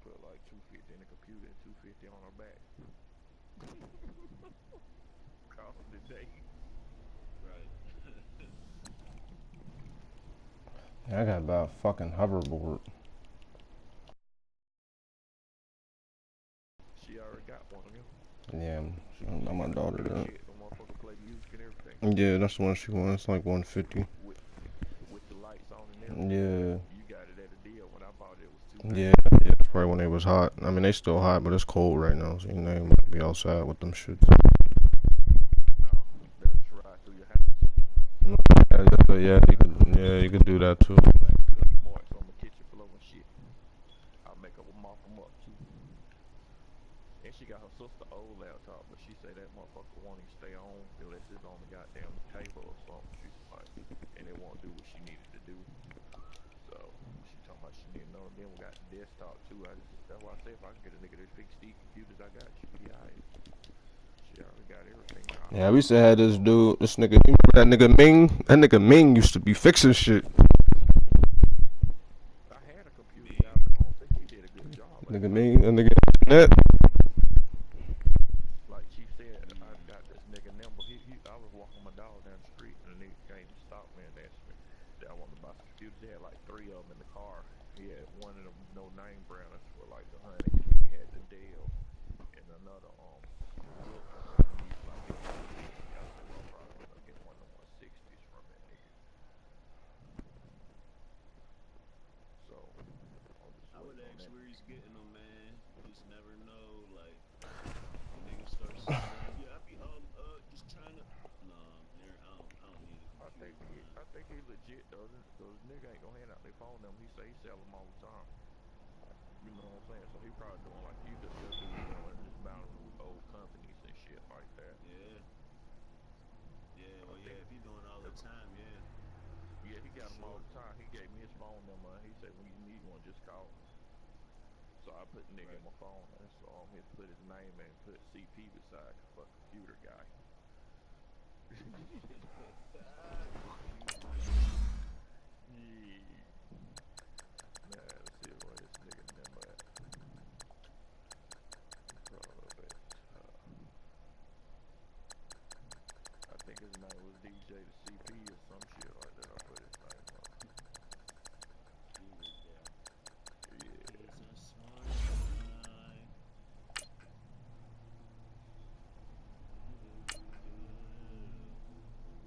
put like 250 in the computer and 250 on her back. Call it a day. Right. I got about a fucking hoverboard. She already got one of them. Yeah, She my got a daughter little does. jet. The motherfucker play music and everything. Yeah, that's the one she wants. It's like 150. With the lights on and everything. Yeah. You got it at a deal. When I bought it, it was Yeah, 250. yeah, that's probably when they was hot. I mean, they still hot, but it's cold right now, so you know, you might be outside with them shits. No, they'll just ride through your house. Yeah, you could do that too. Like marks on the kitchen floor and shit. I'll make her mop them up too. And she got her sister old laptop, but she say that motherfucker won't even stay on unless it's on the goddamn table or something. She's like, and it won't do what she needed to do. So she talking about she need another. Then we got the desktop too. That's why I say if I can get a nigga that fix these computers I got, she be alright. She already got everything. Yeah, we used to have this dude, this nigga. You remember that nigga Ming? That nigga Ming used to be fixing shit. I had a computer Me. guy, but I don't think he did a good job at Nigga it. Ming, that nigga net. Like Chief said, I Mm. got this nigga number. I was walking my dog down the street, and the nigga came and stopped me and asked me that I wanted to buy some computers. They had like three of them in the car. He had one of them no name branders for like 100. He had the Dell and another good one. He was like, "Get one of these." I said, "Well, I'm probably gonna get one of the 160s from that nigga." So I'm just I would waiting on ask that. where he's getting them, man. You just never know. Like, the nigga starts saying, "Yeah, I be just trying to." Nah, I don't need a computer, man. I think he legit though, cause nigga ain't gonna hand out their phone number. He say he sell them all the time. You know what I'm saying? So he probably doing like you do. He'll do, and just bouncing with old companies and shit like that. Yeah, yeah. I Well, think, yeah. If he doing all the time, yeah, yeah, he for got them all sure. the time. He gave me his phone number. And he said when you need one, just call me. So I put the nigga in Right. my phone, and so I'm here to put his name and put CP beside the fuck computer guy. Computer guy. Yeah. Nah, let's see where this nigga number at. He probably up at I think his name was DJ the CP or some shit like that. I put his name up. Computer guy. Yeah. He's a smart guy. Do-do-do-do-do.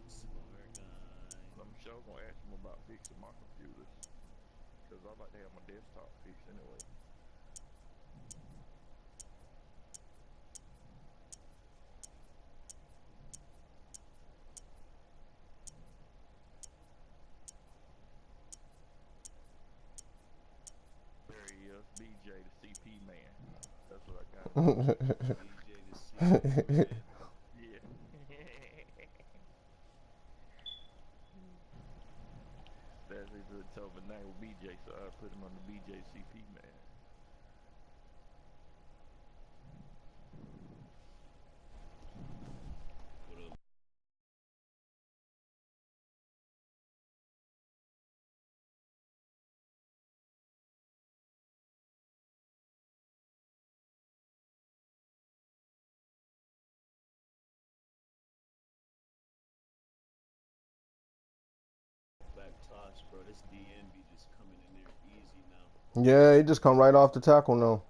Smart guy. I'm sure gonna ask him about fixing my computers. Cause I like to have my desktop fixed anyway. There he is, BJ the CP man. That's what I got him as. BJ the CP man. Yeah. That's his told my name was BJ, so I put him on the BJ CP man. What up? Back toss, bro. This DN be just coming in there easy now. Yeah, he just come right off the tackle now.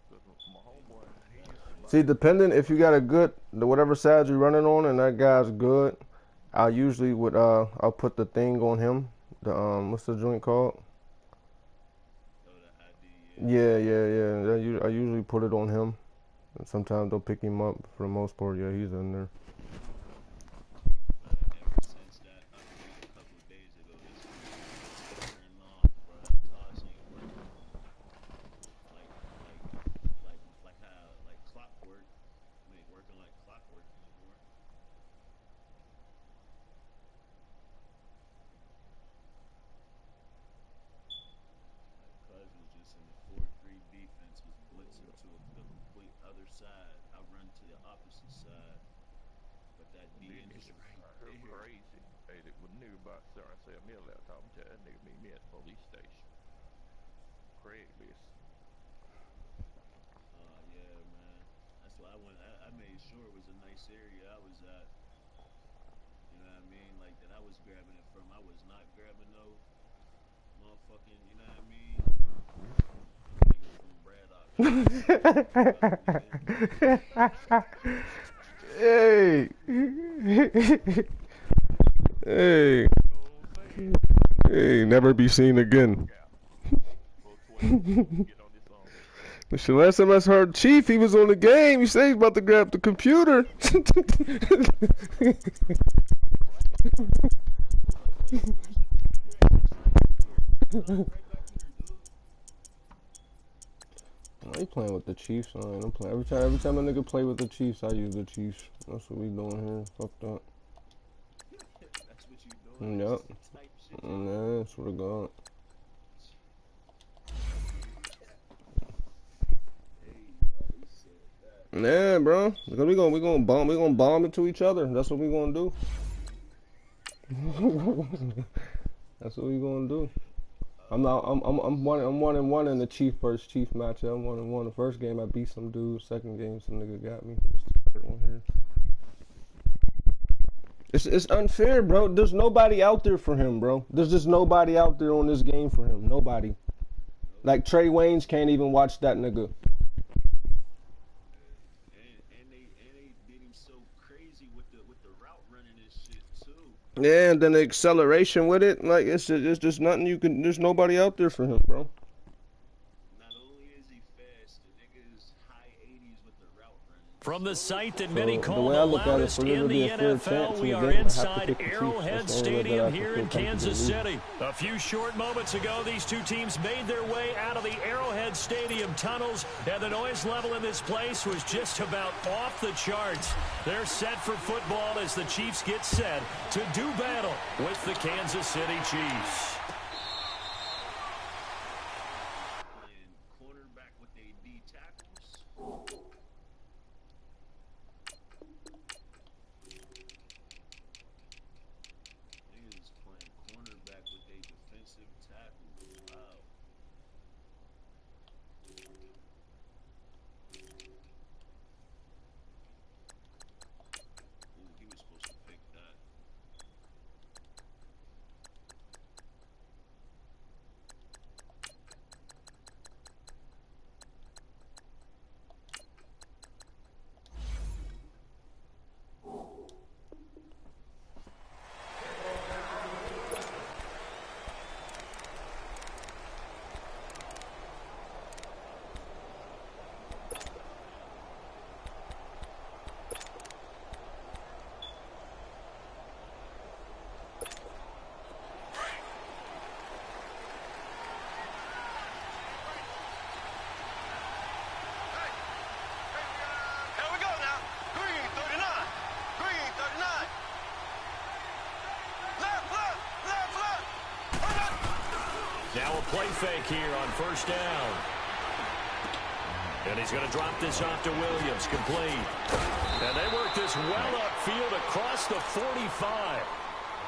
Cause my homeboy, he used to buy See, that depending if you motherfucker. got a good, whatever side you're running on, and that guy's good, I usually would I'll put the thing on him. The what's the joint called? Oh, the ID, yeah. Yeah. I usually put it on him. And sometimes they'll pick him up. For the most part, yeah, he's in there. But ever since that update a couple days ago, this bitch been tearing off, bro. That toss ain't working like like like how like clockwork. It ain't working like clockwork no more. Like Cuz was just in the 4-3 defense, was blitzing to the complete other side. I run to the opposite side, but that These DN just niggas right out here there. crazy. Hey, when nigga about to start sell me a laptop, I'm telling that nigga meet me at the police station. Craigslist. Yeah, man. That's why I went. I made sure it was a nice area I was at. You know what I mean? Like that I was grabbing it from. I was not grabbing no motherfucking. You know what I mean? Nigga from Braddock. Hey. Hey. Hey, never be seen again. The last time I heard Chief, he was on the game. He said he was about to grab the computer. I ain't playing with the Chiefs. I'm playing every time a nigga play with the Chiefs, I use the Chiefs. That's what we doing here. Fuck that. That's what you doing? Yep. Type shit. Yeah, swear to God. Yeah, bro. Because we gonna bomb into each other. That's what we gonna do. That's what we gonna do. I'm 1-1 in the Chief versus Chief matchup. I'm 1-1. The first game I beat some dude. Second game some nigga got me. This is the third one here. It's unfair, bro. There's nobody out there for him, bro. There's just nobody out there on this game for him. Nobody. Like Trey Waynes can't even watch that nigga. And they did him so crazy with the route running and shit too. Yeah, and then the acceleration with it, like it's just nothing you can. There's nobody out there for him, bro. Not only is he fast, the nigga is high 80s with the route running. From the site that many So, call the way I the look at it, loudest for there to in be the a fair NFL, chance we in the are game, I have to inside pick the Chiefs. Arrowhead That's the only way that I Stadium can here feel in comfortable Kansas losing. City. A few short moments ago, these two teams made their way out of the Arrowhead Stadium tunnels, and the noise level in this place was just about off the charts. They're set for football as the Chiefs get set to do battle with the Kansas City Chiefs. Playing cornerback with their D tackles. Niggas playing cornerback with their defensive tackles. Wow. Ooh, he was supposed to pick that. Here we go now. Green 39. Green 39. Left. Now a play fake here on first down. And he's going to drop this off to Williams, complete. And they work this well upfield across the 45.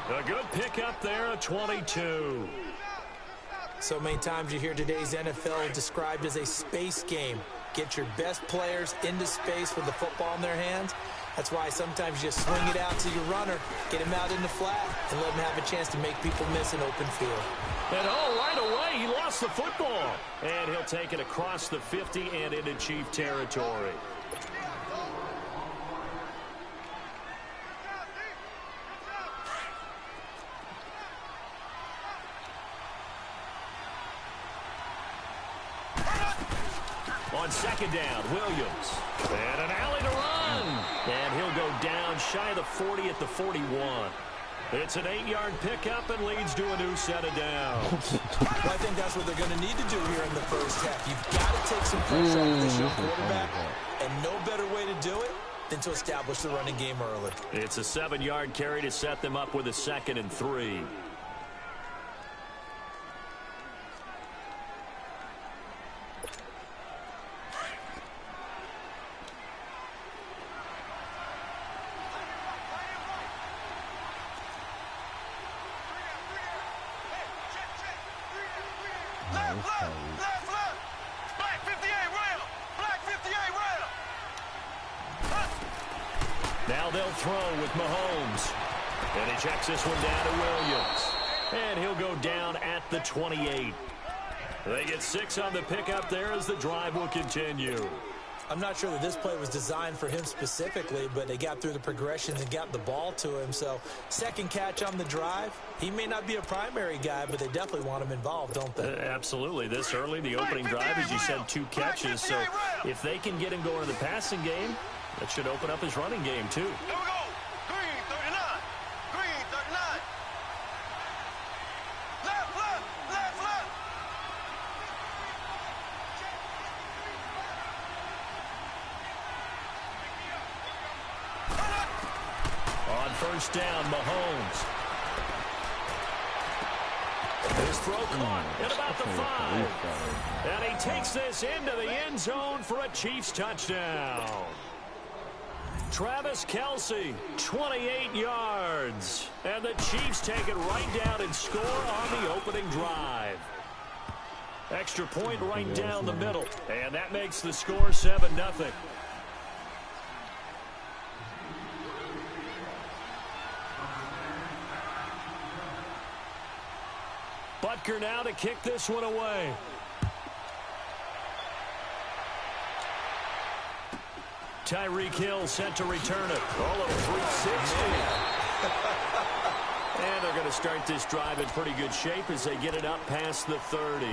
A good pickup there at 22. So many times you hear today's NFL described as a space game. Get your best players into space with the football in their hands. That's why sometimes you swing it out to your runner, get him out in the flat, and let him have a chance to make people miss an open field. And right away, he lost the football. And he'll take it across the 50 and into Chief territory. On second down, Williams. And an alley to run. And he'll go down shy of the 40 at the 41. It's an 8-yard pickup and leads to a new set of downs. Well, I think that's what they're going to need to do here in the first half. You've got to take some pressure off this young quarterback, and no better way to do it than to establish the running game early. It's a 7-yard carry to set them up with a 2nd and 3. Black 58 rail. Black 58 rail. Now they'll throw with Mahomes. And he checks this one down to Williams. And he'll go down at the 28. They get 6 on the pickup there as the drive will continue. I'm not sure that this play was designed for him specifically, but they got through the progressions and got the ball to him. So second catch on the drive. He may not be a primary guy, but they definitely want him involved, don't they? Absolutely. This early, the opening drive, as you said, 2 catches. So if they can get him going in the passing game, that should open up his running game too. Here we go. Green 39. Green 39. Left, left, left, left. On first down, Mahomes. His throw caught at about the 5. And he takes this into the end zone for a Chiefs touchdown. Travis Kelce, 28 yards. And the Chiefs take it right down and score on the opening drive. Extra point right down the middle. And that makes the score 7-0. Butker now to kick this one away. Tyreek Hill set to return it. All of 360. And they're going to start this drive in pretty good shape as they get it up past the 30.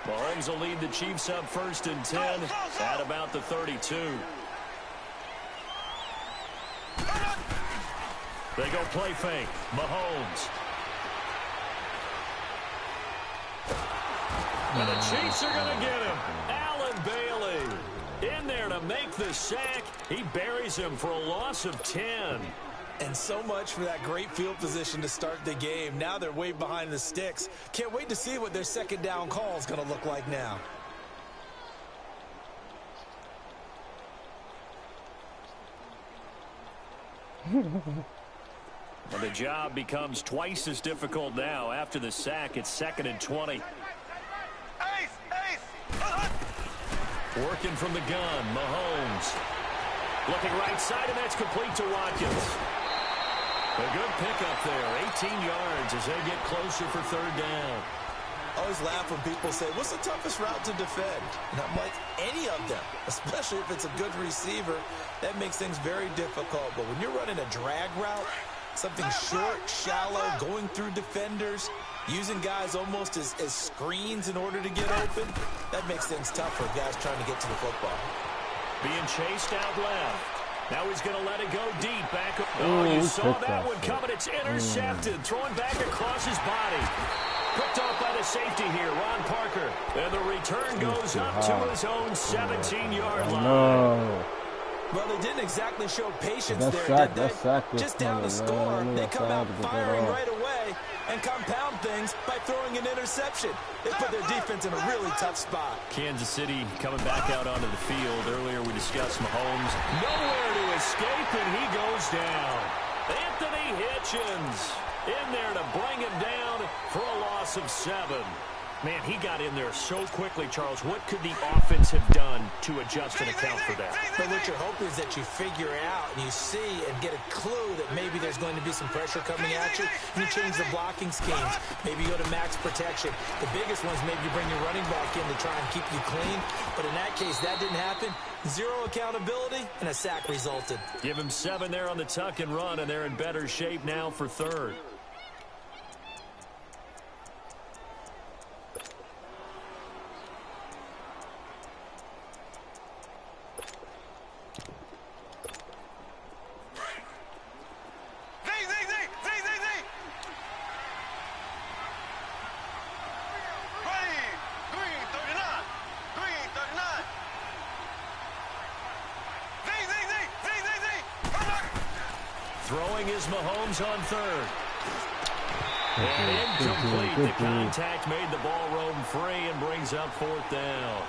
Mahomes will lead the Chiefs up 1st and 10 at about the 32. They go play fake. Mahomes. And the Chiefs are going to get him. Allen Bailey in there to make the sack. He buries him for a loss of 10. And so much for that great field position to start the game. Now they're way behind the sticks. Can't wait to see what their second down call is going to look like now. Well, the job becomes twice as difficult now. After the sack, it's 2nd and 20. Working from the gun, Mahomes. Looking right side, and that's complete to Watkins. A good pickup there, 18 yards as they get closer for 3rd down. I always laugh when people say, what's the toughest route to defend? And I'm like, any of them, especially if it's a good receiver. That makes things very difficult. But when you're running a drag route, something short, shallow, going through defenders, using guys almost as screens in order to get open, that makes things tough for guys trying to get to the football. Being chased out left. Now he's going to let it go deep. Back. Oh, you saw that one coming. It's intercepted. Throwing back across his body. Picked off by the safety here, Ron Parker. And the return goes up to his own 17-yard line. No. Well, they didn't exactly show patience there, did they? Just down to score, they come out firing right away and compound things by throwing an interception. They put their defense in a really tough spot. Kansas City coming back out onto the field. Earlier we discussed Mahomes. Nowhere to escape, and he goes down. Anthony Hitchens in there to bring him down for a loss of 7. Man, he got in there so quickly, Charles. What could the offense have done to adjust and account for that? But what you're hoping is that you figure out and you see and get a clue that maybe there's going to be some pressure coming at you, and you change the blocking schemes. Maybe you go to max protection. The biggest ones, maybe you bring your running back in to try and keep you clean. But in that case, that didn't happen. 0 accountability, and a sack resulted. Give him 7 there on the tuck and run, and they're in better shape now for 3rd. Throwing is Mahomes on 3rd. And incomplete. The contact made the ball roam free and brings up 4th down.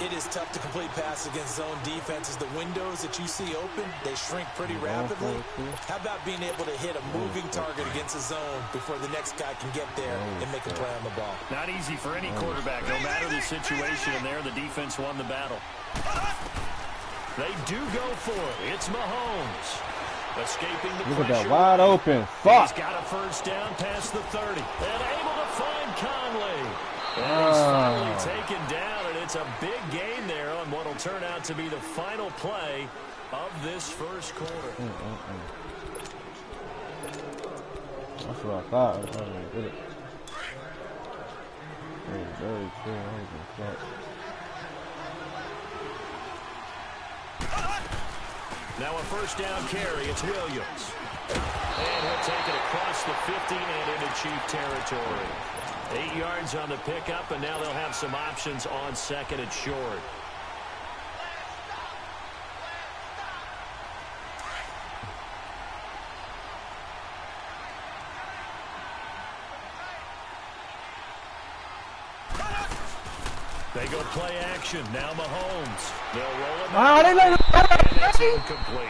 it is tough to complete passes against zone defenses. The windows that you see open, they shrink pretty rapidly. How about being able to hit a moving target against a zone before the next guy can get there and make a play on the ball? Not easy for any quarterback, no matter the situation, and there the defense won the battle. They do go for it. It's Mahomes. Escaping the pressure. Look at that wide open. Fuck. He's got a first down past the 30. And able to find Conley. And he's finally taken down, and it's a big gain there on what will turn out to be the final play of this first quarter. That's what I thought. I was trying to get it. Very cool. Now a first down carry. It's Williams. And he'll take it across the 50 and into Chief territory. 8 yards on the pickup, and now they'll have some options on second and short. They go play action. Now Mahomes. They'll roll it. Oh, they let him. And it's incomplete.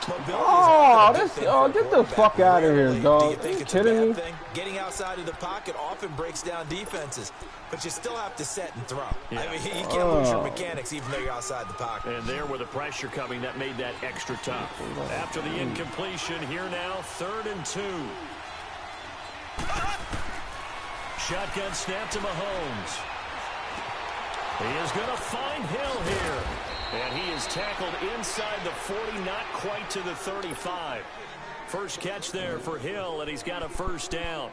Get the fuck out of here, dog. Do you think it's a kidding bad thing? Getting outside of the pocket often breaks down defenses, but you still have to set and throw. Yeah. I mean, you can't lose your mechanics even though you're outside the pocket. And there with the pressure coming, that made that extra tough. After the incompletion, here now, 3rd and 2. Shotgun snap to Mahomes. He is going to find Hill here. And he is tackled inside the 40, not quite to the 35. First catch there for Hill, and he's got a first down.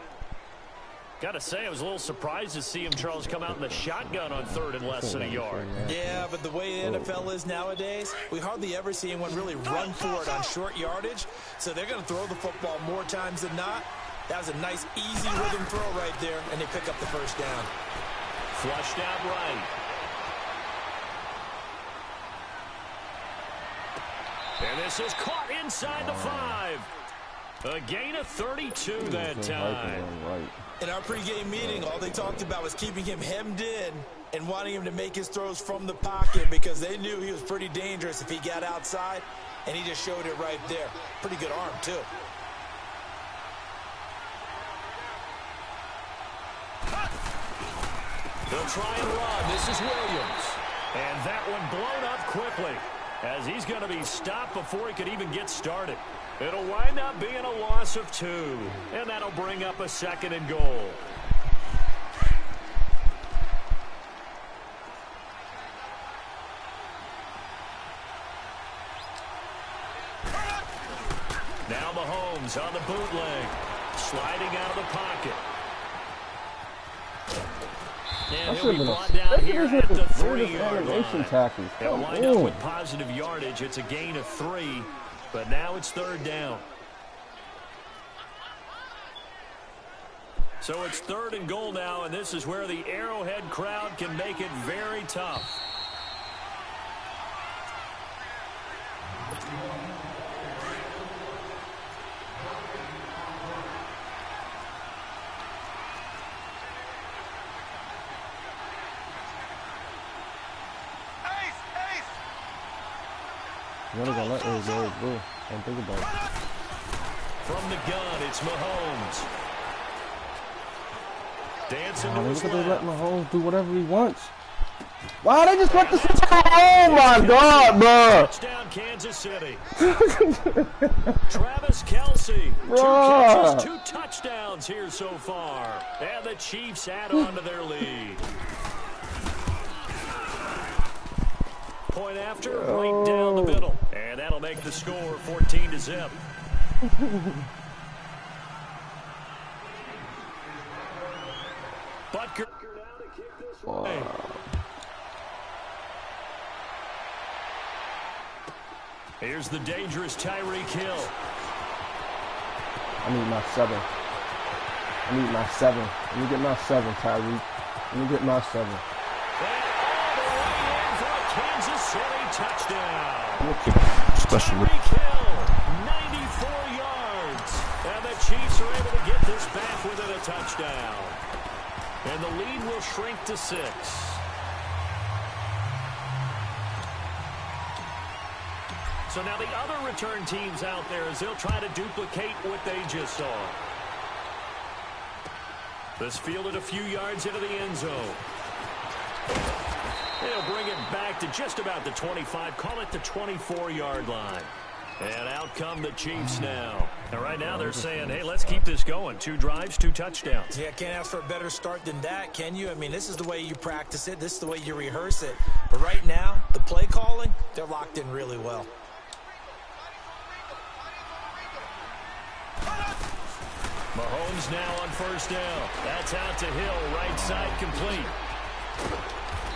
Got to say, I was a little surprised to see him, Charles, come out in the shotgun on 3rd and less than a yard. Yeah, but the way the NFL is nowadays, we hardly ever see anyone really run for it on short yardage. So they're going to throw the football more times than not. That was a nice, easy rhythm throw right there, and they pick up the first down. Flushed out right. And this is caught inside the 5. A gain of 32 that time. In our pregame meeting, all they talked about was keeping him hemmed in and wanting him to make his throws from the pocket because they knew he was pretty dangerous if he got outside, and he just showed it right there. Pretty good arm, too. They'll try and run. This is Williams. And that one blown up quickly, as he's going to be stopped before he could even get started. It'll wind up being a loss of 2, and that'll bring up a 2nd and goal. Now Mahomes on the bootleg, sliding out of the pocket. And he'll be brought down here at the 3-yard line. They'll wind up with positive yardage. It's a gain of 3, but now it's 3rd down. So it's 3rd and goal now, and this is where the Arrowhead crowd can make it very tough. What are gonna let those go? Don't think about it. From the gun, it's Mahomes. Dancing to his Look at they let left. Mahomes do whatever he wants. Wow, they just let the oh my god, bro! Touchdown, Kansas City. Travis Kelce. 2 Bruh. catches, 2 touchdowns here so far. And the Chiefs add on to their lead. Point after, right down the middle. And that'll make the score 14-0. Butker now to kick this way. Here's the dangerous Tyreek Hill. I need my 7. I need my 7. Let me get my 7, Tyreek. Let me get my 7. And all the way in for a Kansas City touchdown. Special. Tyreek Hill, 94 yards. And the Chiefs are able to get this back within a touchdown. And the lead will shrink to 6. So now the other return teams out there as they'll try to duplicate what they just saw. This fielded a few yards into the end zone. They'll bring it back to just about the 25. Call it the 24-yard line. And out come the Chiefs now. And right now they're saying, hey, let's keep this going. 2 drives, 2 touchdowns. Yeah, can't ask for a better start than that, can you? I mean, this is the way you practice it. This is the way you rehearse it. But right now, the play calling, they're locked in really well. Mahomes now on first down. That's out to Hill, right side complete.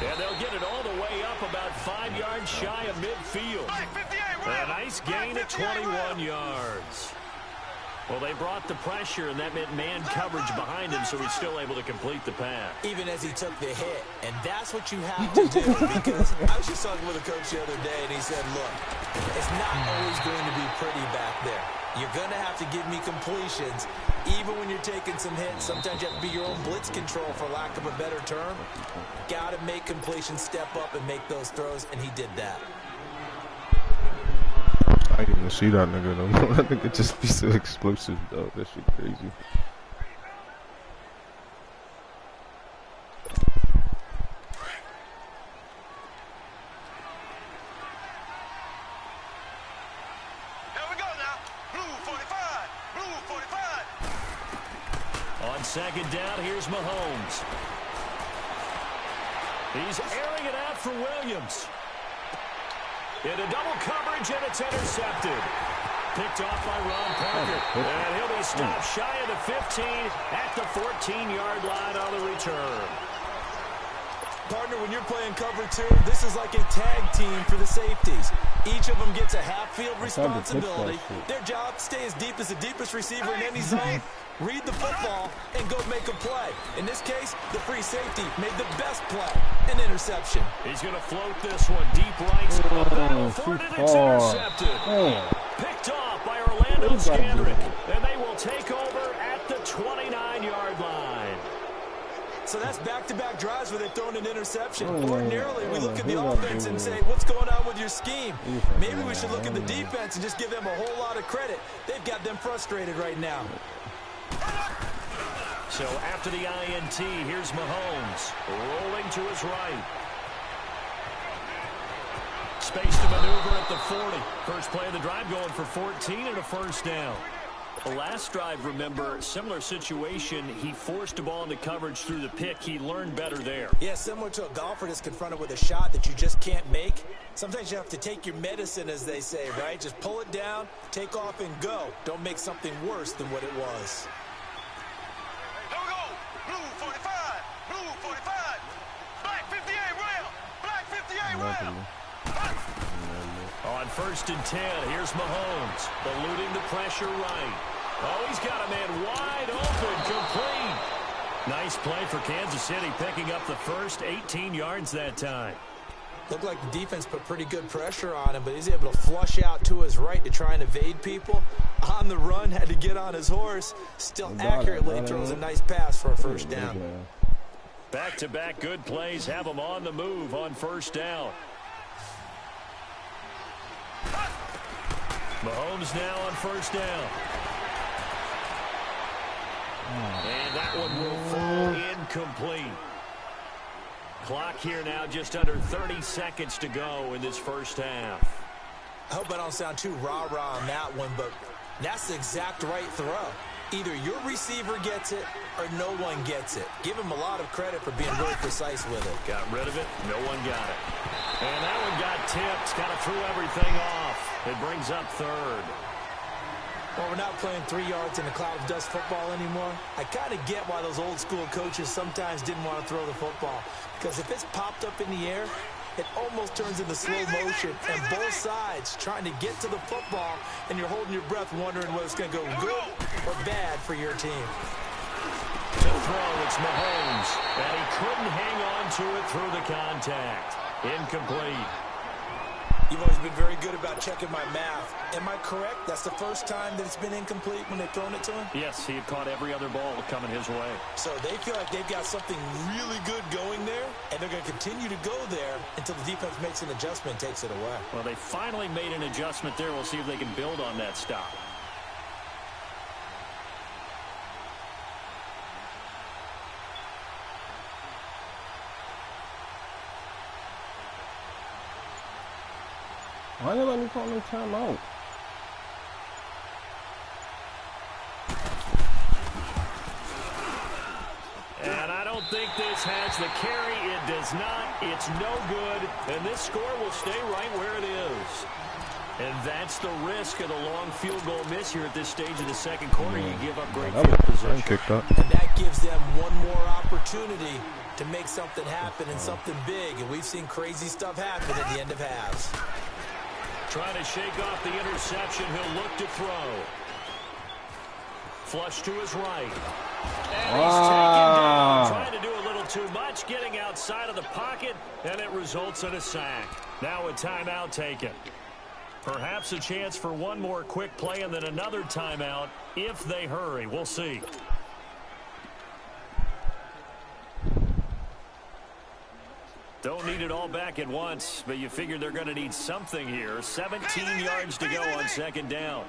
And they'll get it all the way up about 5 yards shy of midfield. A nice gain of 21 yards. Well, they brought the pressure, and that meant man coverage behind him, so he's still able to complete the pass. Even as he took the hit. And that's what you have to do. Because I was just talking with a coach the other day, and he said, look, it's not always going to be pretty back there. You're going to have to give me completions. Even when you're taking some hits, sometimes you have to be your own blitz control, for lack of a better term. Got to make completions, step up, and make those throws, and he did that. I didn't even see that nigga though. That nigga just be so explosive though. That shit crazy. Here we go now. Blue 45. Blue 45. On second down, here's Mahomes. He's airing it out for Williams. Into double coverage, and it's intercepted. Picked off by Ron Parker. And he'll be stopped shy of the 15 at the 14-yard line on the return. Partner, when you're playing cover 2, this is like a tag team for the safeties. Each of them gets a half-field responsibility. Their job, stay as deep as the deepest receiver in any zone, read the football, and go make a play. In this case, the free safety made the best play, an interception. He's going to float this one deep right. For it, and it's intercepted. Picked off by Orlando Scandrick. And they will take over at the 29-yard line. So that's back-to-back drives where they've thrown an interception. Ordinarily, we look at the offense and say, what's going on with your scheme? Maybe we should look at the defense and just give them a whole lot of credit. They've got them frustrated right now. So after the INT, here's Mahomes rolling to his right. Space to maneuver at the 40. First play of the drive going for 14 and a first down. The last drive, remember, similar situation. He forced a ball into coverage through the pick. He learned better there. Yeah, similar to a golfer that's confronted with a shot that you just can't make. Sometimes you have to take your medicine, as they say, right? Just pull it down, take off, and go. Don't make something worse than what it was. Here we go. Blue 45. Blue 45. Black 58 rail. Black 58 rail. On first and 10, here's Mahomes, eluding the pressure right. Oh, he's got a man wide open, complete. Nice play for Kansas City, picking up the first 18 yards that time. Looked like the defense put pretty good pressure on him, but he's able to flush out to his right to try and evade people. On the run, had to get on his horse. Still accurately throws a nice pass for a first down. Back-to-back good plays have him on the move on first down. Mahomes now on first down. And that one will fall incomplete. Clock here now just under 30 seconds to go in this first half. I hope I don't sound too rah-rah on that one, but that's the exact right throw. Either your receiver gets it or no one gets it. Give him a lot of credit for being really precise with it. Got rid of it. No one got it. And that one got tipped. Kind of threw everything off. It brings up third. Well, we're not playing 3 yards in a cloud of dust football anymore. I kind of get why those old school coaches sometimes didn't want to throw the football. Because if it's popped up in the air, it almost turns into slow motion. And both sides trying to get to the football, and you're holding your breath wondering whether it's going to go good or bad for your team. To throw, it's Mahomes. And he couldn't hang on to it through the contact. Incomplete. You've always been very good about checking my math. Am I correct? That's the first time that it's been incomplete when they've thrown it to him? Yes, he had caught every other ball coming his way. So they feel like they've got something really good going there, and they're going to continue to go there until the defense makes an adjustment and takes it away. Well, they finally made an adjustment there. We'll see if they can build on that stop. Why nobody calling timeout? And I don't think this has the carry. It does not. It's no good. And this score will stay right where it is. And that's the risk of the long field goal miss here at this stage of the second quarter. You give up great field position. And that gives them one more opportunity to make something happen and something big. And we've seen crazy stuff happen at the end of halves. Trying to shake off the interception. He'll look to throw. Flush to his right. And he's taken down. Trying to do a little too much. Getting outside of the pocket. And it results in a sack. Now a timeout taken. Perhaps a chance for one more quick play and then another timeout if they hurry. We'll see. Don't need it all back at once, but you figure they're going to need something here. 17 yards to go on second down.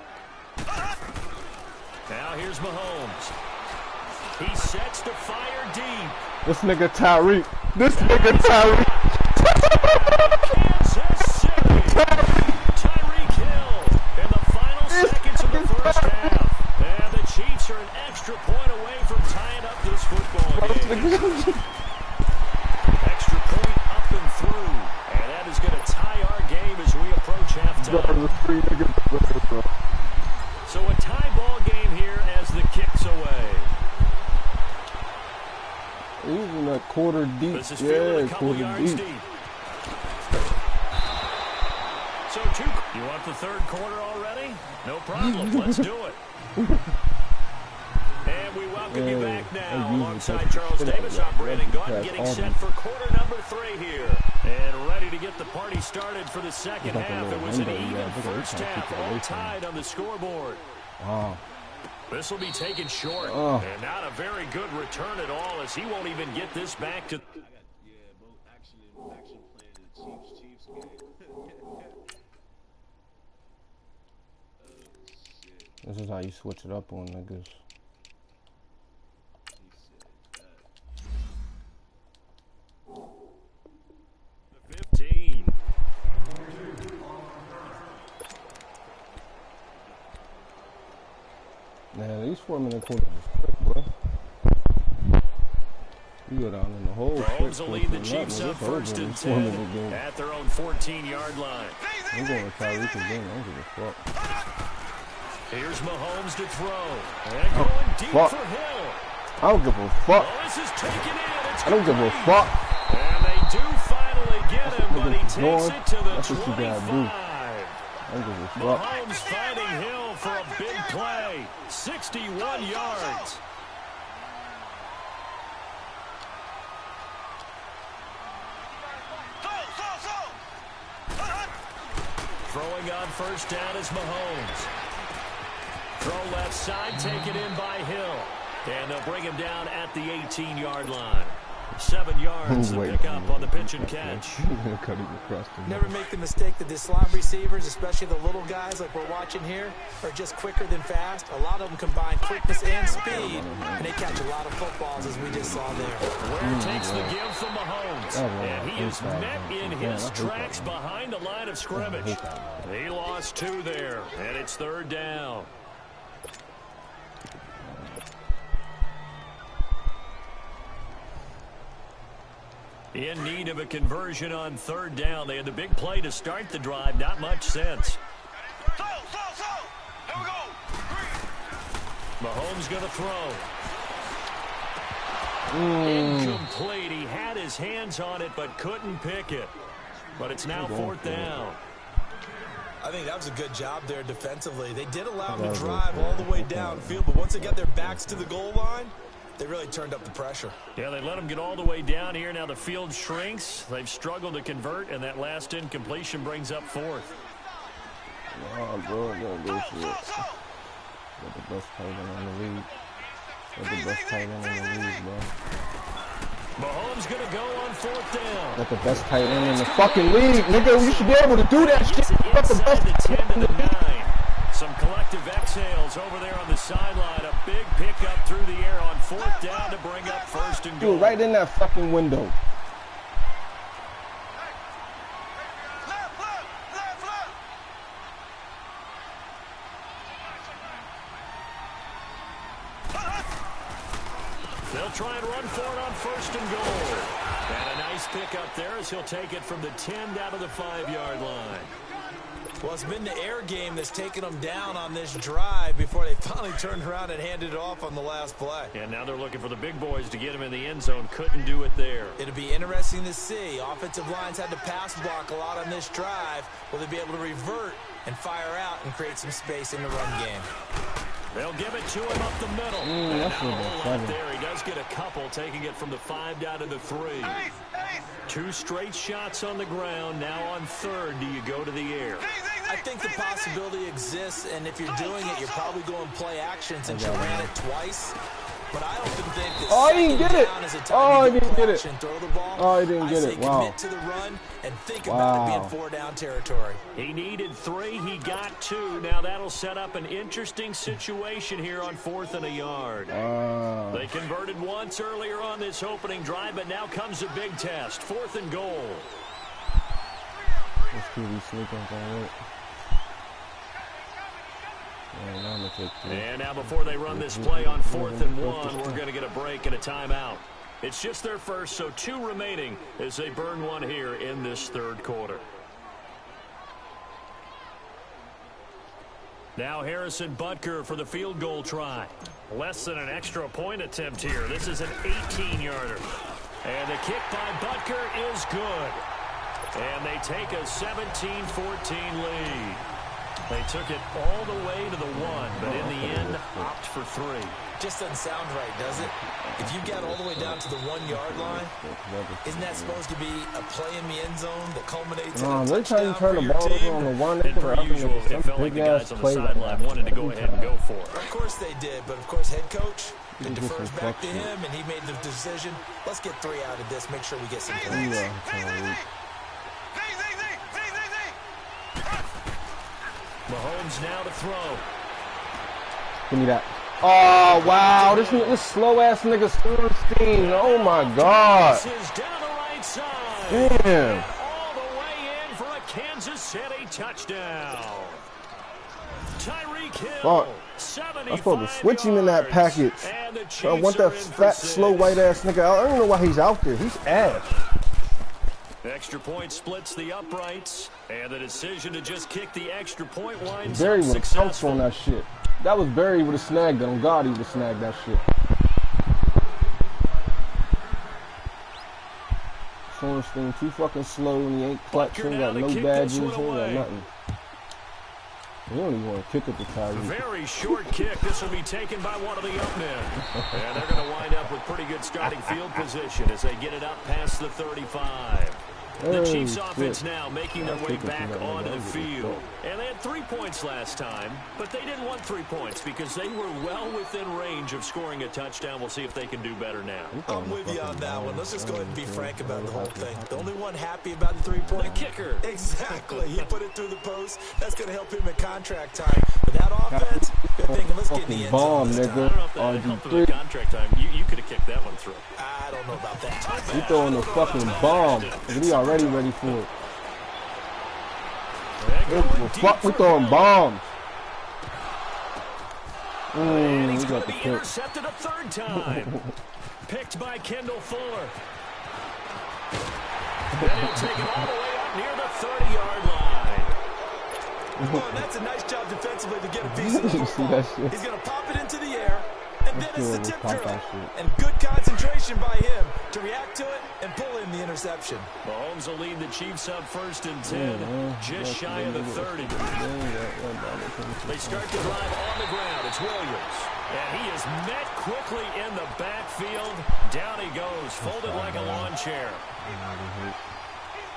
Now here's Mahomes. He sets to fire deep. This nigga Tyreek. This nigga Tyreek. Kansas City. Tyreek Hill in the final seconds of the first half. And the Chiefs are an extra point away from tying up this football game. Extra point up and through. And that is going to tie our game as we approach halftime. So a tie ball game here as the kick's away. Even a quarter deep. This is fielded a couple yards deep. So you want the third quarter already? No problem. Let's do it. And we welcome you back now alongside Charles Davis. I'm Brandon Gaudin getting set for quarter number 3 here. And ready to get the party started for the second half. It was an even first half, all tied on the scoreboard. Wow. This will be taken short. And not a very good return at all as he won't even get this back to... both action playing the Chiefs game. This is how you switch it up on niggas. 15. Man, these 4-minute quarters is quick, bro. You go down in the hole. Mahomes will lead the Chiefs up first and 10 at their own 14-yard line. I'm going with Tyreek again. I don't give a fuck. Here's Mahomes to throw. And going deep for Hill. I don't give a fuck. Oh, this is taken in. It's I don't give a fuck. And they do finally get him, but he takes it to the That's what you 25. gotta do. I don't give a fuck. Mahomes finding Hill for a big play. 61 yards. Throwing on first down is Mahomes. Throw left side, taken in by Hill. And they'll bring him down at the 18-yard line. 7 yards to pick up on the pitch and catch. Never make the mistake that the slot receivers, especially the little guys like we're watching here, are just quicker than fast. A lot of them combine quickness and speed, and they catch a lot of footballs, as we just saw there. Where takes the give from Mahomes. And he is met in his tracks behind the line of scrimmage. He lost 2 there, and it's third down. In need of a conversion on third down. They had the big play to start the drive. Not much sense. Here we go. Mahomes going to throw. Incomplete. He had his hands on it but couldn't pick it. But it's now fourth down. I think that was a good job there defensively. They did allow them to drive all the way downfield, but once they got their backs to the goal line, They really turned up the pressure. Yeah, they let them get all the way down here. Now the field shrinks. They've struggled to convert, and that last incompletion brings up fourth. Nah, bro, no bullshit. Got the best tight end in the league. Got the best tight end in the league, bro. Mahomes gonna go on fourth down. Got the best tight end in the fucking league, nigga. You should be able to do that shit. Got the Inside best the 10 to the 9. Some collective exhales over there on the sideline. A big pickup through the air on fourth down to bring up first and goal. dude right in that fucking window. They'll try and run for it on first and goal. And a nice pickup there as he'll take it from the 10 down to the 5-yard line. Well, it's been the air game that's taken them down on this drive before they finally turned around and handed it off on the last play. And now they're looking for the big boys to get him in the end zone. Couldn't do it there. It'll be interesting to see. Offensive lines had to pass block a lot on this drive. Will they be able to revert and fire out and create some space in the run game? They'll give it to him up the middle. And that's now a a good whole lot seven. there. He does get a couple, taking it from the 5 down to the 3. Two straight shots on the ground. Now on third, do you go to the air? I think the possibility exists, and if you're doing it, you're probably going play action since you ran it twice. But I often think that Oh, he didn't second get it. down is a time Oh, to he get didn't get play it. action, throw the ball. Oh, he didn't get I say it. Wow. commit to the run and think about it being 4-down territory. He needed 3. He got 2. Now that'll set up an interesting situation here on 4th and a yard. They converted once earlier on this opening drive, but now comes a big test. 4th and goal. This QB sneaking from it. Yeah, now I'm gonna take 2. And now before they run this play on 4th and 1, we're going to get a break and a timeout. It's just their first, so 2 remaining as they burn one here in this third quarter. Now Harrison Butker for the field goal try. Less than an extra point attempt here. This is an 18-yarder. And the kick by Butker is good. And they take a 17-14 lead. They took it all the way to the 1, but in the end, opt for 3. Just doesn't sound right, does it? If you got all the way down to the 1-yard line, isn't that supposed to be a play in the end zone that culminates in a Every time you touchdown turn for the your ball over team? on the 1, And per usual, it felt like the guys on the sideline wanted to go ahead and go for it. Of course they did, but of course head coach, it He defers just back to reflects him, and he made the decision. Let's get 3 out of this, make sure we get some points. Mahomes now to throw. Give me that. Oh, wow. This slow-ass nigga Sternstein. Oh, my God. This is down the right side. Damn. And all the way in for a Kansas City touchdown. Tyreek Hill. Fuck. I'm supposed to switch him in that package. I want that fat, slow, white-ass nigga out. I don't even know why he's out there. He's ass. Extra point splits the uprights, and the decision to just kick the extra point winds Barry up would have pounced successful. on that shit. That was Barry would have snagged it. On God, he would have snagged that shit. Sorenstein too fucking slow, and he ain't clutch. He ain't got no badges. He ain't got nothing. He don't even want to kick at the Tyreek. Very short kick. This will be taken by one of the up men. And they're going to wind up with pretty good starting field position as they get it up past the 35. The Chiefs offense now making their way back onto the field. And they had 3 points last time, but they didn't want 3 points because they were well within range of scoring a touchdown. We'll see if they can do better now. I'm with you on that one. Let's just go ahead and be frank about the whole thing. The only one happy about the 3-point kicker. Exactly. He put it through the post. That's going to help him at contract time. Without offense, they're thinking, let's get in the end Bomb, zone this I time. nigga. don't know if that helped them at contract time. You could have kicked that one through. I don't know about that. He throwing the fucking bomb. And he already ready for it. Fuck, we throwing bombs. And he's We going got to the be pick. intercepted a third time. Picked by Kendall Fuller. Then he'll take it all the way up near the 30-yard line. Well, that's a nice job defensively to get a piece of the You see football. that shit? He's going to pop it into the air. And then it's the tip drill. And good concentration by him to react to it and pull in the interception. Mahomes will lead the Chiefs up 1st and 10, just shy of the 30. They start to drive on the ground. It's Williams. And he is met quickly in the backfield. Down he goes, folded like a lawn chair.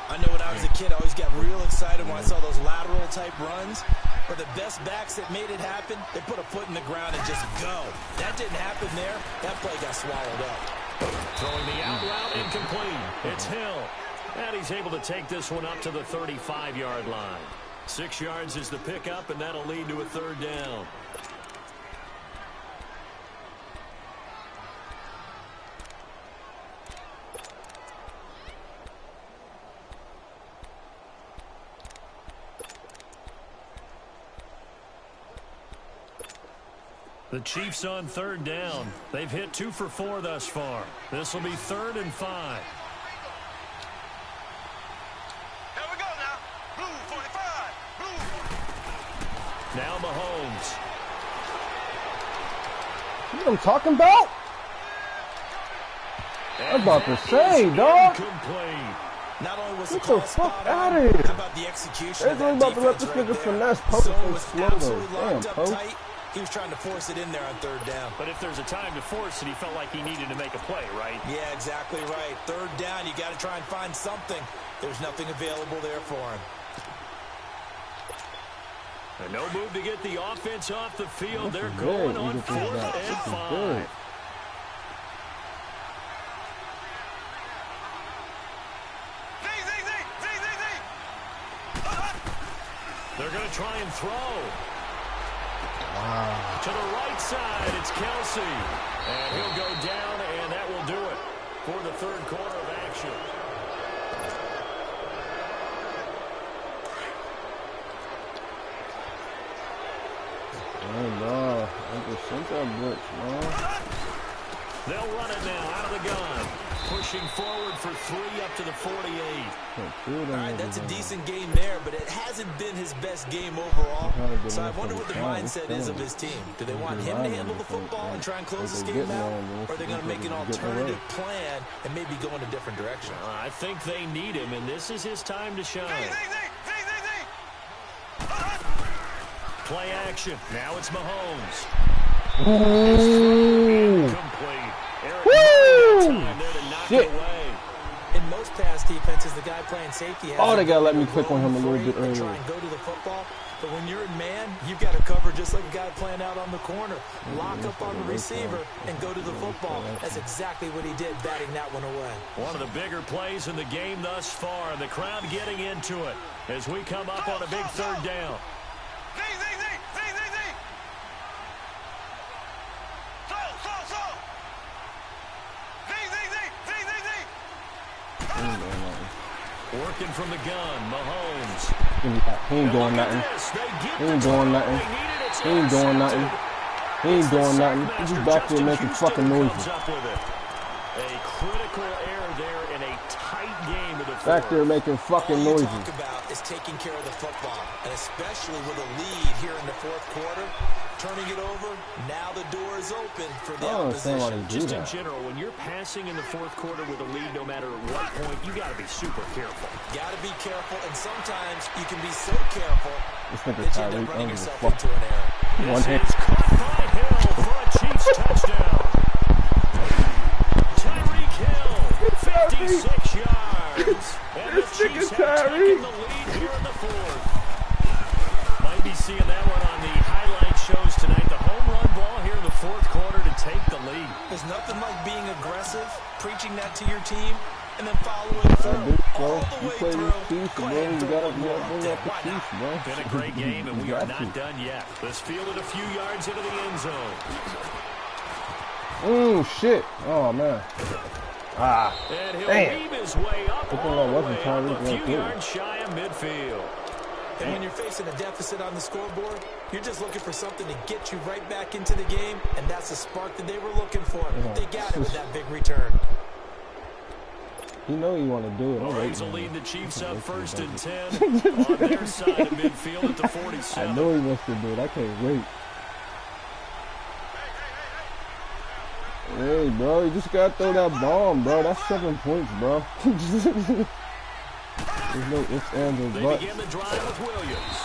I know when I was a kid, I always got real excited when I saw those lateral type runs. But the best backs that made it happen, they put a foot in the ground and just go. That didn't happen there. That play got swallowed up. Throwing the out route incomplete. It's Hill. And he's able to take this one up to the 35-yard line. 6 yards is the pickup, and that'll lead to a 3rd down. The Chiefs on 3rd down. They've hit 2 for 4 thus far. This will be 3rd and 5. Here we go now. Blue 45. Blue 45. Now Mahomes. You know what I'm talking about? I'm about to say, dog. Incomplete. Not only was Get the the call fuck spot out on, of here. how about the execution of They're that about to let defense this right nigga there? finesse Pope Zone and was slow though. absolutely locked Damn, up Pope. tight. He was trying to force it in there on 3rd down. But if there's a time to force it, he felt like he needed to make a play, right? Yeah, exactly right. 3rd down, you got to try and find something. There's nothing available there for him. And no move to get the offense off the field. This They're is going good. on This is 4th good. and This is 5. good. They're going to try and throw. To the right side, it's Kelsey. And he'll go down, and that will do it for the 3rd quarter of action. Oh, no. I just sent that blitz, man. They'll run it now out of the gun. Pushing forward for 3 up to the 48. All right, that's a decent game there, but it hasn't been his best game overall. So I wonder what the mindset is of his team. Do they want him to handle the football and try and close this game out? Or are they going to make an alternative plan and maybe go in a different direction? I think they need him, and this is his time to shine. Play action. Now it's Mahomes. Complete. Shit. In most pass defenses, the guy playing safety has They gotta let me click on him a little bit and try earlier. and go to the football. But when you're in man, you've got to cover just like a guy playing out on the corner. Lock up on the receiver and go to the football. That's exactly what he did, batting that one away. One of the bigger plays in the game thus far. The crowd getting into it as we come up on a big 3rd down. Working from the gun, Mahomes. He ain't doing nothing. He ain't doing nothing. He ain't doing nothing. He ain't doing nothing. He's just back there making fucking noises. A critical error there in a tight game of the Back there making fucking All you noises. talk about is taking care of the football, and especially with a lead here in the 4th quarter, turning it over. Now the door is open for the opposition. Just in general, when you're passing in the 4th quarter with a lead, no matter at what point, you got to be super careful. Got to be careful, and sometimes you can be so careful This that nigga you end up Tyreek, running I don't give a yourself fuck. into an error. One hit. This is caught by Hill for a Chiefs touchdown. Tyreek Hill, 56 yards. And the Chiefs have taken the lead here in the 4th. Might be seeing that one on the highlight shows tonight. The home run ball here in the 4th quarter to take the lead. There's nothing like being aggressive, preaching that to your team, and then following through all the You way play through. these Chiefs, Go bro. ahead and You throw gotta one more. bring up the Why not? Chiefs, bro. Been a great game, and we are got not to. done yet. Let's field it a few yards into the end zone. Shit. Oh, man. And he'll Damn. weave his way up Good thing all I the wasn't way trying up to a go few through. yards shy of midfield. And when you're facing a deficit on the scoreboard, you're just looking for something to get you right back into the game, and that's the spark that they were looking for. They got it with that big return. You know you want to do it. I'm Mahomes will waiting. lead the Chiefs up 1st and 10 on their side of midfield at the 47. I know he wants to do it. I can't wait. me, bro. You just gotta throw that bomb, bro. That's 7 points, bro. There's no ifs, ands, or They buts. begin the drive with Williams.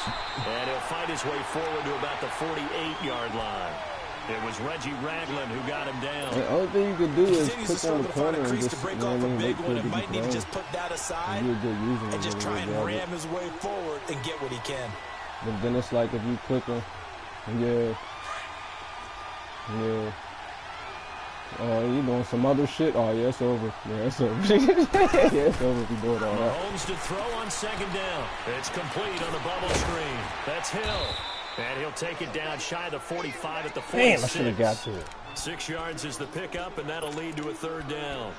And he'll fight his way forward to about the 48-yard line. It was Reggie Ragland who got him down. The only thing you could do is Continues to click on the struggle to find corner a and crease just, to break you know off what I a mean, big wait for one it and to be might need to thrown. just put that aside You're good using and it just a try little and bit, ram his way forward and get what he can. but then it's like if you click on, yeah. Oh, you doing some other shit? Oh, yeah, it's over. Yeah, it's over. Yeah, it's over if you doing all that. Mahomes to throw on second down. It's complete on the bubble screen. That's Hill. And he'll take it down shy of the 45 at the 46. Damn, I should have got to it. 6 yards is the pickup, and that'll lead to a third down.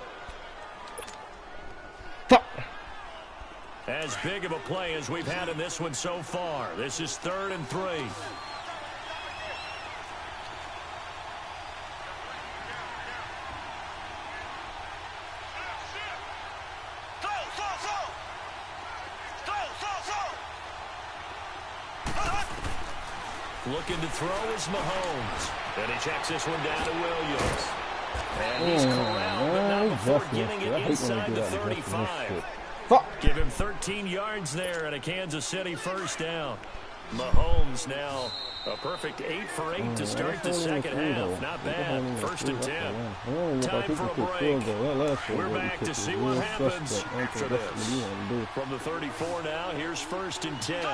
Fuck. As big of a play as we've had in this one so far. This is 3rd and 3. Looking to throw is Mahomes. And he checks this one down to Williams. And he's corralled, but not before getting it inside the 35. Fuck. Give him 13 yards there and a Kansas City first down. Mahomes now a perfect 8 for 8 to start the second half. Not bad. 1st and 10. Time for a break. We're back to see what happens after this. From the 34 now, here's 1st and 10.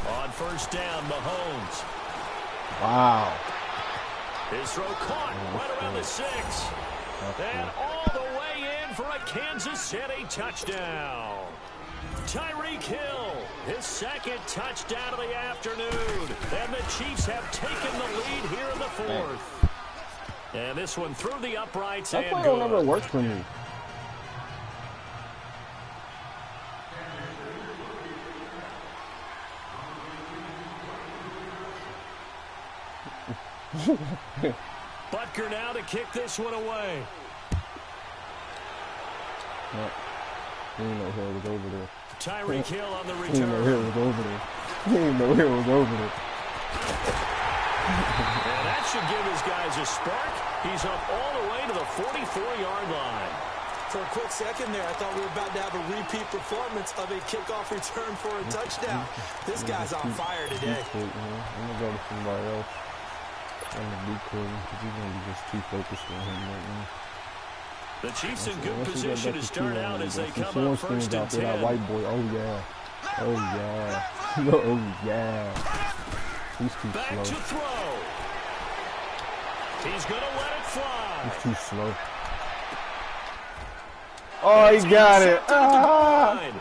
On first down, Mahomes. Wow. His throw caught right around the 6. And all the way in for a Kansas City touchdown. Tyreek Hill, his 2nd touchdown of the afternoon. And the Chiefs have taken the lead here in the 4th. And this one through the uprights That and play good. don't ever work for me. Butker now to kick this one away. No. He didn't know Hill was over there. Tyreek Hill on the He didn't know Hill return. was over there. He didn't know Hill was over there. And that should give his guys a spark. He's up all the way to the 44-yard line. For a quick second there, I thought we were about to have a repeat performance of a kickoff return for a touchdown. This guy's on fire today. I'm gonna go to somebody else. I'm gonna be cool because he's gonna be just too focused on him right now. The Chiefs in good Once we get position back to to start two, out as they some come up Philistines 1st out and there, that 10. white boy. Oh yeah. Oh yeah. Oh yeah. He's too Back to slow. throw. He's going to let it fly. He's too slow. Oh, he got it. Ah! Read it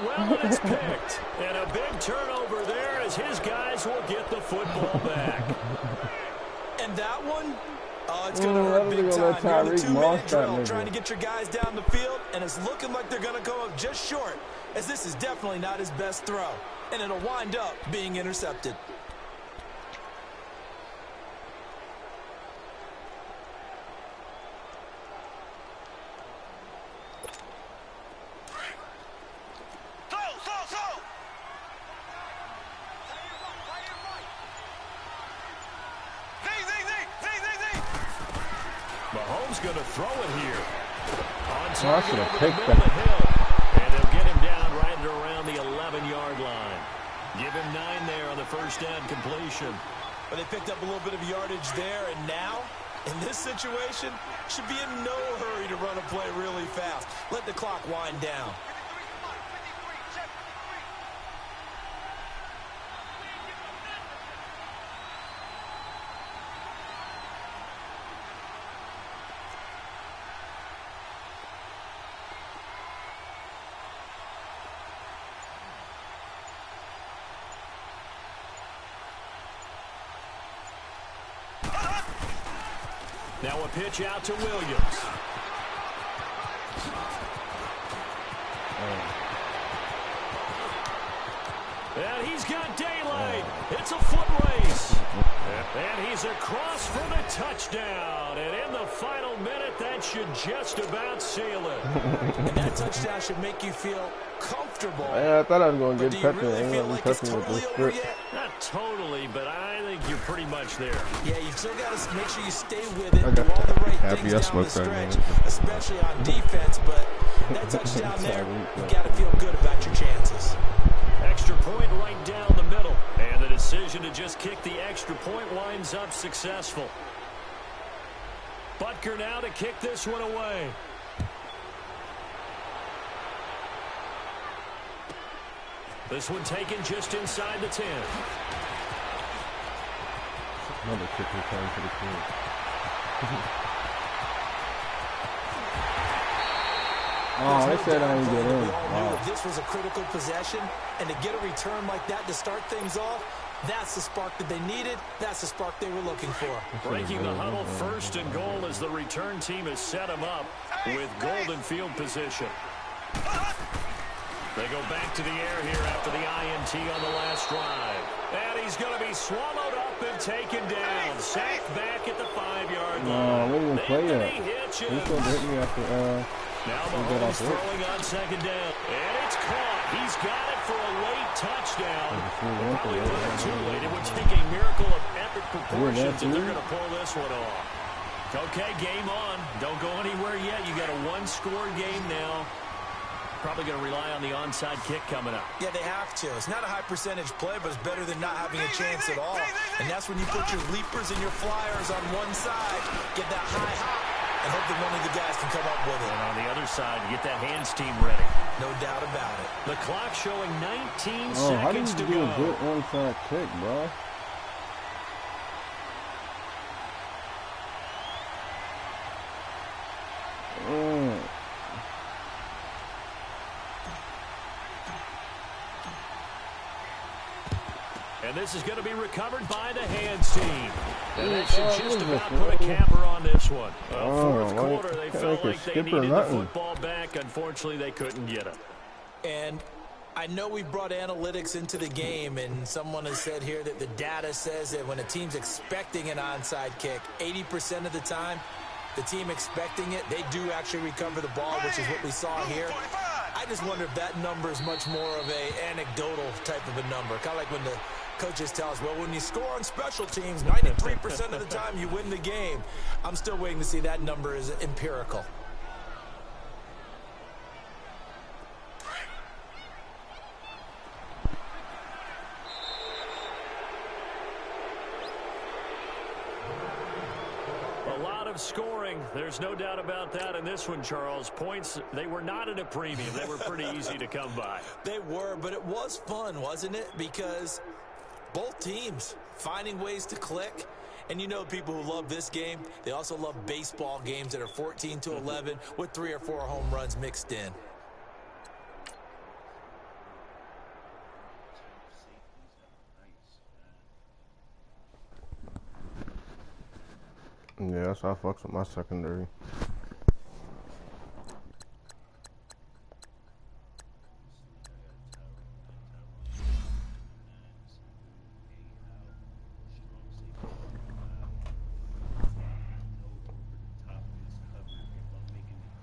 well, and it's picked. And a big turnover there as his guys will get the football back. And that one, it's going to I hurt was big gonna time. let You're in a Tyreek moss 2-minute that drill nigga. trying to get your guys down the field, and it's looking like they're going to come up just short, as this is definitely not his best throw. And it'll wind up being intercepted. Mahomes going to throw it here. On I target should have over the picked middle that. of Hill. And they'll get him down right at around the 11-yard line. Give him 9 there on the first down completion. But they picked up a little bit of yardage there, and now, in this situation, should be in no hurry to run a play really fast. Let the clock wind down. Now a pitch out to Williams. And And he's got daylight. It's a foot race. And he's across for the touchdown. And in the final minute, that should just about seal it. And that touchdown should make you feel comfortable. Yeah, I thought I was going to But get do you touching. really I ain't feel gonna be like it's touching with totally this over script. yet? Not totally, but I think you're pretty much there. Yeah, you still got to make sure you stay with it, I do got all the right happy things I down the smoked that, stretch, man. especially on defense. But that touchdown there, you got to feel good about your chances. Extra point right down the middle. And the decision to just kick the extra point winds up successful. Butker now to kick this one away. This one taken just inside the 10. Another kick return to the team. Oh, they said I didn't get in. We all knew Wow. that this was a critical possession, and to get a return like that to start things off, that's the spark that they needed. That's the spark they were looking for. Breaking the huddle, first and goal as the return team has set him up with golden field position. They go back to the air here after the INT on the last drive. And he's going to be swallowed up and taken down. Sacked back at the 5-yard line. No, we didn't play yet. Anthony Hitchens. He's supposed to hit me after, Now we got Mahomes off work. throwing on second down. And it's caught. He's got it for a late touchdown. Probably a little too late. It would take a miracle of epic proportions if they're going to pull this one off. Okay, game on. Don't go anywhere yet. You got a one-score game now. Probably going to rely on the onside kick coming up. Yeah, they have to. It's not a high percentage play, but it's better than not having a chance at all. And that's when you put your leapers and your flyers on one side, get that high hop, and hope that one of the guys can come up with it. And on the other side, get that hands team ready. No doubt about it. The clock showing 19 oh, how did seconds you to do go. a good onside kick, bro? And this is going to be recovered by the hands team. And that should just what is about this, put a bro? capper on this one. Oh, Fourth quarter, they like felt a like they skip or needed the nothing. football back. Unfortunately, they couldn't get it. And I know we brought analytics into the game, and someone has said here that the data says that when a team's expecting an onside kick, 80% of the time, the team expecting it, they do actually recover the ball, which is what we saw here. I just wonder if that number is much more of a anecdotal type of a number. Kind of like when the coaches tell us, well, when you score on special teams, 93% of the time you win the game. I'm still waiting to see that number is empirical. A lot of scoring. There's no doubt about that in this one, Charles. Points, they were not at a premium. They were pretty easy to come by. They were, but it was fun, wasn't it? Because both teams finding ways to click. And you know people who love this game, they also love baseball games that are 14-11 with 3 or 4 home runs mixed in. Yeah, that's how I fucks with my secondary.